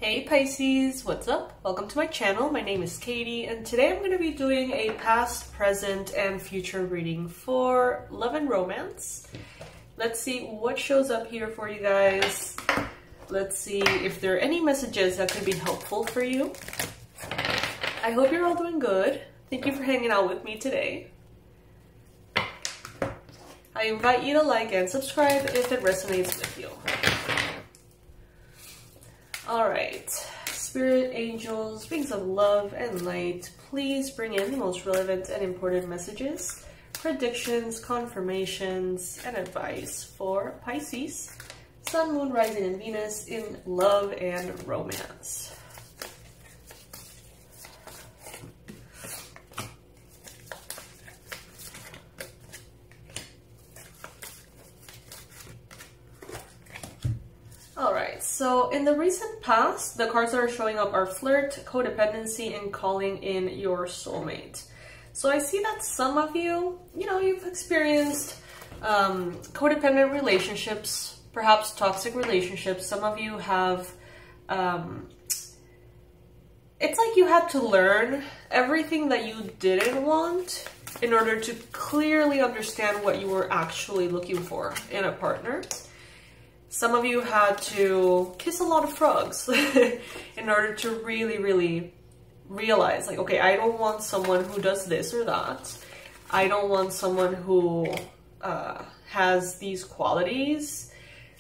Hey Pisces, what's up? Welcome to my channel. My name is Katie and today I'm going to be doing a past, present, and future reading for love and romance. Let's see what shows up here for you guys. Let's see if there are any messages that could be helpful for you. I hope you're all doing good. Thank you for hanging out with me today. I invite you to like and subscribe if it resonates with you. Alright, spirit, angels, beings of love and light, please bring in the most relevant and important messages, predictions, confirmations, and advice for Pisces, Sun, Moon, Rising, and Venus in love and romance. Alright, so in the recent past, the cards that are showing up are flirt, codependency, and calling in your soulmate. So I see that some of you, you've experienced codependent relationships, perhaps toxic relationships. Some of you have, it's like you had to learn everything that you didn't want in order to clearly understand what you were actually looking for in a partner. Some of you had to kiss a lot of frogs in order to really realize, like, okay, I don't want someone who does this or that. I don't want someone who has these qualities.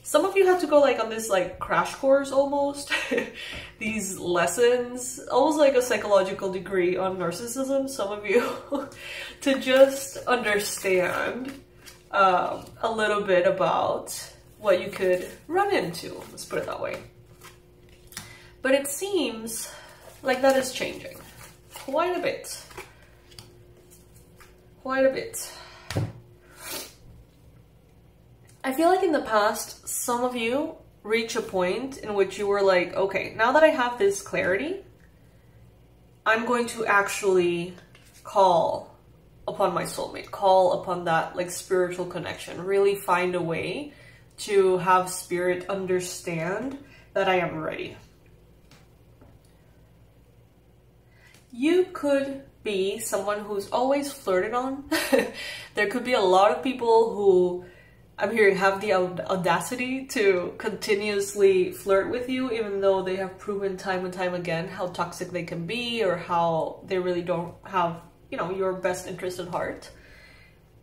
Some of you had to go like on this like crash course almost, these lessons, almost like a psychological degree on narcissism, some of you, to just understand a little bit about what you could run into, let's put it that way. But it seems like that is changing quite a bit. Quite a bit. I feel like in the past, some of you reach a point in which you were like, okay, now that I have this clarity, I'm going to actually call upon my soulmate, call upon that like spiritual connection, really find a way to have spirit understand that I am ready. You could be someone who's always flirted on. There could be a lot of people who, I'm hearing, have the audacity to continuously flirt with you, even though they have proven time and time again how toxic they can be or how they really don't have, your best interest at heart.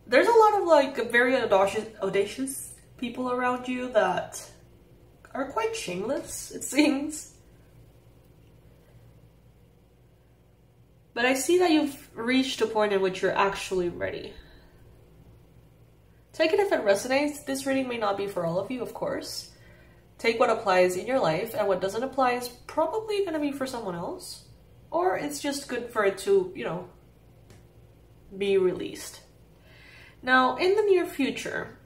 There's a lot of like very audacious people around you that are quite shameless, it seems. But I see that you've reached a point in which you're actually ready. Take it if it resonates. This reading may not be for all of you, of course. Take what applies in your life, and what doesn't apply is probably going to be for someone else. Or it's just good for it to, be released. Now, in the near future,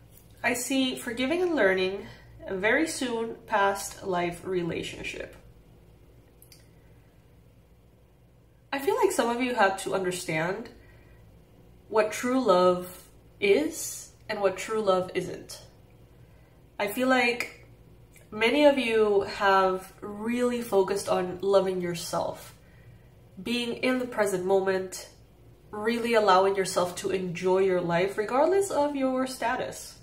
I see forgiving and learning a very soon past life relationship. I feel like some of you have to understand what true love is and what true love isn't. I feel like many of you have really focused on loving yourself, being in the present moment, really allowing yourself to enjoy your life regardless of your status.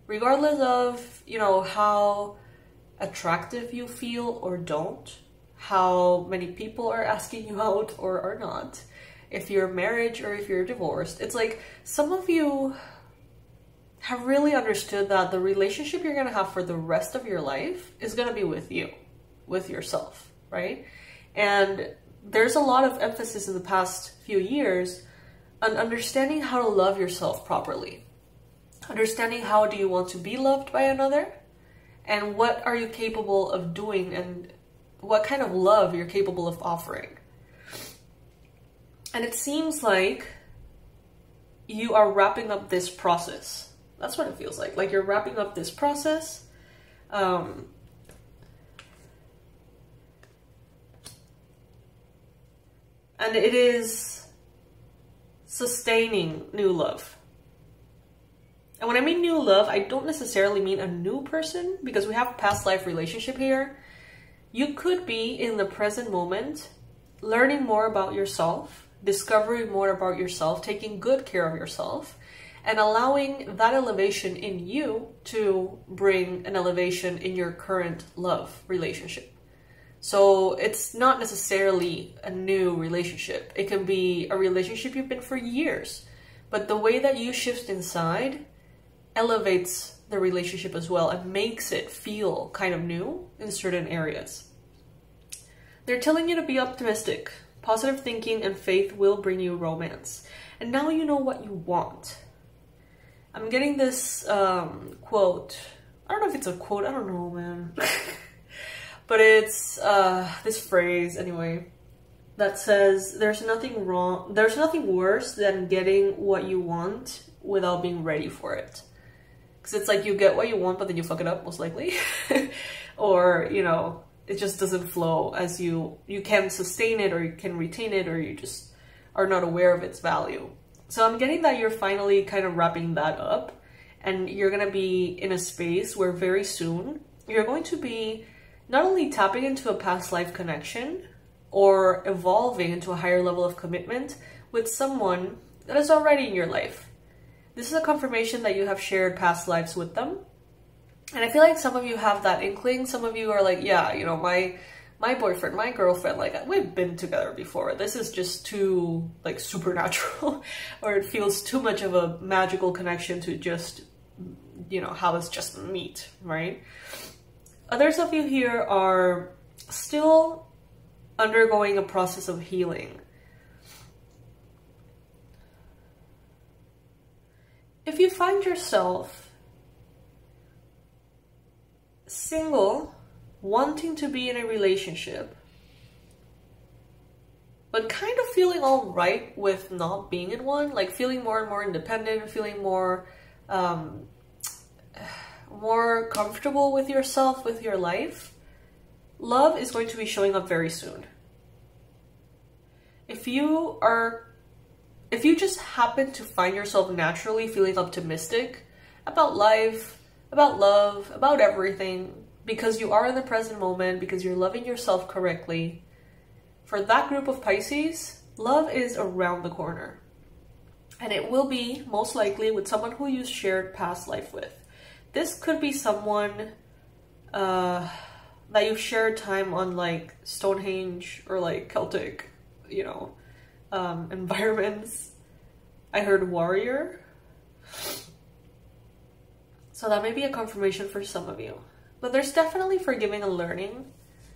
Regardless of, how attractive you feel or don't, how many people are asking you out or are not, if you're married or if you're divorced. It's like some of you have really understood that the relationship you're going to have for the rest of your life is going to be with you, with yourself, right? And there's a lot of emphasis in the past few years on understanding how to love yourself properly. Understanding how do you want to be loved by another, and what are you capable of doing, and what kind of love you're capable of offering. And it seems like you are wrapping up this process. That's what it feels like you're wrapping up this process. And it is sustaining new love. And when I mean new love, I don't necessarily mean a new person, because we have past life relationship here. you could be in the present moment, learning more about yourself, discovering more about yourself, taking good care of yourself, and allowing that elevation in you to bring an elevation in your current love relationship. So it's not necessarily a new relationship. It can be a relationship you've been for years, but the way that you shift inside elevates the relationship as well and makes it feel kind of new in certain areas. They're telling you to be optimistic. Positive thinking and faith will bring you romance. And now you know what you want. I'm getting this quote. I don't know if it's a quote. I don't know, man. But it's this phrase, anyway, that says, there's nothing worse than getting what you want without being ready for it. Because it's like you get what you want, but then you fuck it up, most likely. Or, you know, it just doesn't flow as you can sustain it, or you can retain it, or you just are not aware of its value. So I'm getting that you're finally kind of wrapping that up, and you're going to be in a space where very soon you're going to be not only tapping into a past life connection or evolving into a higher level of commitment with someone that is already in your life. This is a confirmation that you have shared past lives with them. And I feel like some of you have that inkling. Some of you are like, yeah, you know, my boyfriend, my girlfriend, like, we've been together before. This is just too, like, supernatural. Or it feels too much of a magical connection to just, you know, how it's just meet, right? Others of you here are still undergoing a process of healing. If you find yourself single, wanting to be in a relationship, but kind of feeling all right with not being in one, like feeling more and more independent, feeling more comfortable with yourself, with your life, love is going to be showing up very soon. If you just happen to find yourself naturally feeling optimistic about life, about love, about everything, because you are in the present moment, because you're loving yourself correctly, for that group of Pisces, love is around the corner. And it will be, most likely, with someone who you shared past life with. This could be someone that you've shared time on, like, Stonehenge or, like, Celtic, you know, environments. I heard warrior. So that may be a confirmation for some of you. But there's definitely forgiving and learning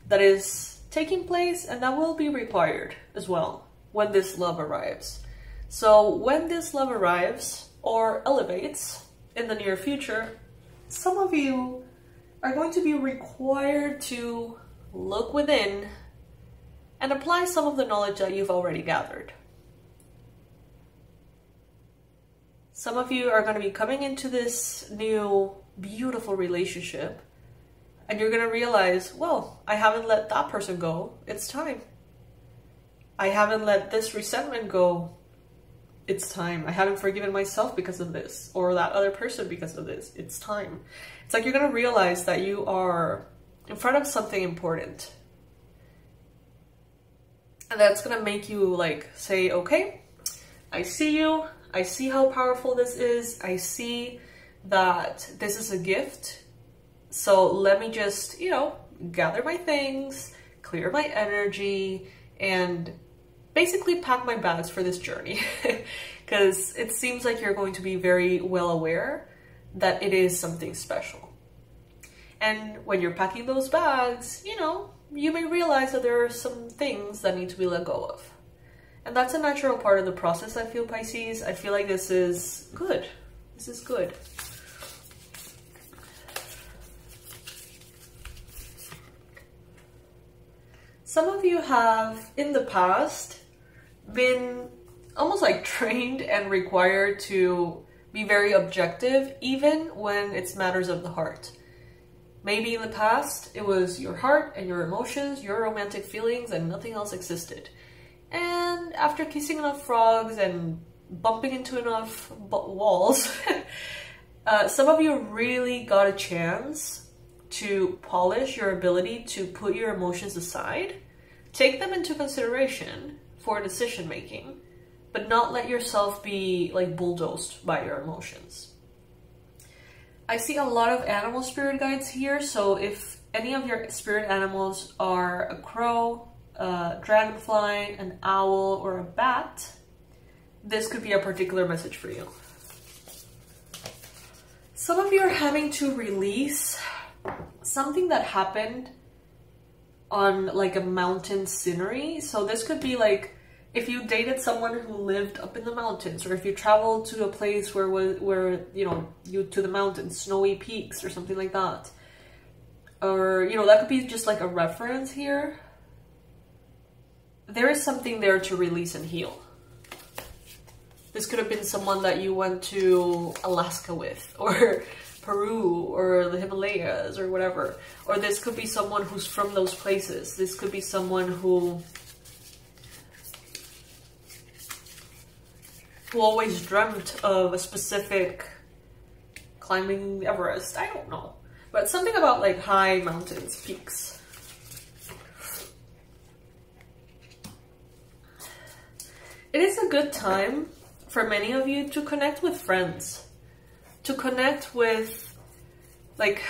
that is taking place, and that will be required as well when this love arrives. So when this love arrives or elevates in the near future, some of you are going to be required to look within and apply some of the knowledge that you've already gathered. Some of you are going to be coming into this new, beautiful relationship, and you're going to realize, well, I haven't let that person go. It's time. I haven't let this resentment go. It's time. I haven't forgiven myself because of this, or that other person because of this. It's time. It's like you're going to realize that you are in front of something important. And that's going to make you, like, say, okay, I see you. I see how powerful this is. I see that this is a gift. So let me just, you know, gather my things, clear my energy, and basically pack my bags for this journey. Because it seems like you're going to be very well aware that it is something special. And when you're packing those bags, you know, you may realize that there are some things that need to be let go of. And that's a natural part of the process, I feel, Pisces. I feel like this is good. This is good. Some of you have, in the past, been almost like trained and required to be very objective, even when it's matters of the heart. Maybe in the past, it was your heart and your emotions, your romantic feelings, and nothing else existed. And after kissing enough frogs and bumping into enough walls, some of you really got a chance to polish your ability to put your emotions aside, take them into consideration for decision making, but not let yourself be like bulldozed by your emotions. I see a lot of animal spirit guides here, so if any of your spirit animals are a crow, a dragonfly, an owl, or a bat, this could be a particular message for you. Some of you are having to release something that happened on like a mountain scenery. So this could be like if you dated someone who lived up in the mountains, or if you traveled to a place where you know, you to the mountains, snowy peaks or something like that. Or, you know, that could be just like a reference here. There is something there to release and heal. This could have been someone that you went to Alaska with, or Peru, or the Himalayas, or whatever. Or this could be someone who's from those places. This could be someone who always dreamt of a specific climbing Everest. I don't know. But something about like high mountains, peaks. It is a good time for many of you to connect with friends, to connect with like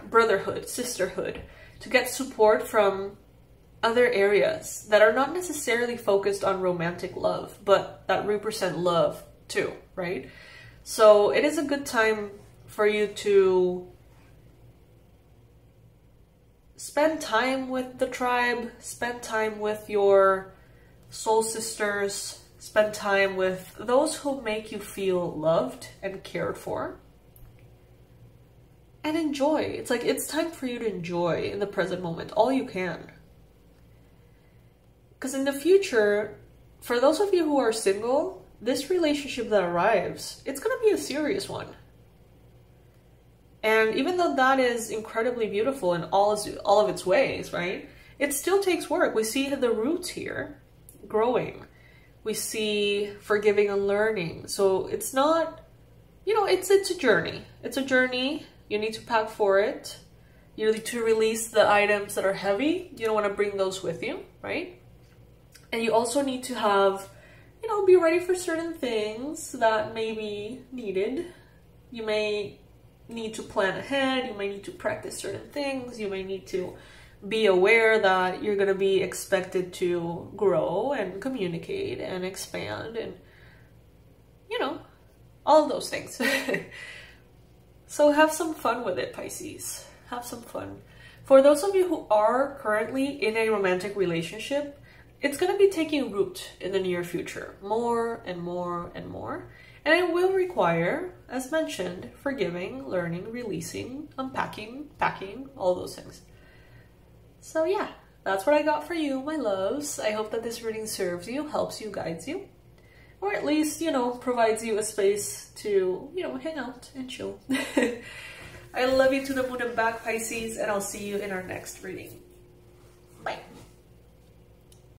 brotherhood, sisterhood, to get support from other areas that are not necessarily focused on romantic love, but that represent love too, right? So it is a good time for you to spend time with the tribe, spend time with your soul sisters, spend time with those who make you feel loved and cared for. And enjoy. It's like, it's time for you to enjoy in the present moment, all you can. Because in the future, for those of you who are single, this relationship that arrives, it's going to be a serious one. And even though that is incredibly beautiful in all of its ways, right? It still takes work. We see the roots here growing. We see forgiving and learning. So it's not, you know, it's a journey. It's a journey. You need to pack for it. You need to release the items that are heavy. You don't want to bring those with you, right? And you also need to have, you know, be ready for certain things that may be needed. You may need to plan ahead. You may need to practice certain things. You may need to be aware that you're going to be expected to grow and communicate and expand and, you know, all of those things. So have some fun with it, Pisces. Have some fun. For those of you who are currently in a romantic relationship, it's going to be taking root in the near future, more and more and more. And it will require, as mentioned, forgiving, learning, releasing, unpacking, packing, all those things. So yeah, that's what I got for you, my loves. I hope that this reading serves you, helps you, guides you. Or at least, you know, provides you a space to, you know, hang out and chill. I love you to the moon and back, Pisces, and I'll see you in our next reading. Bye.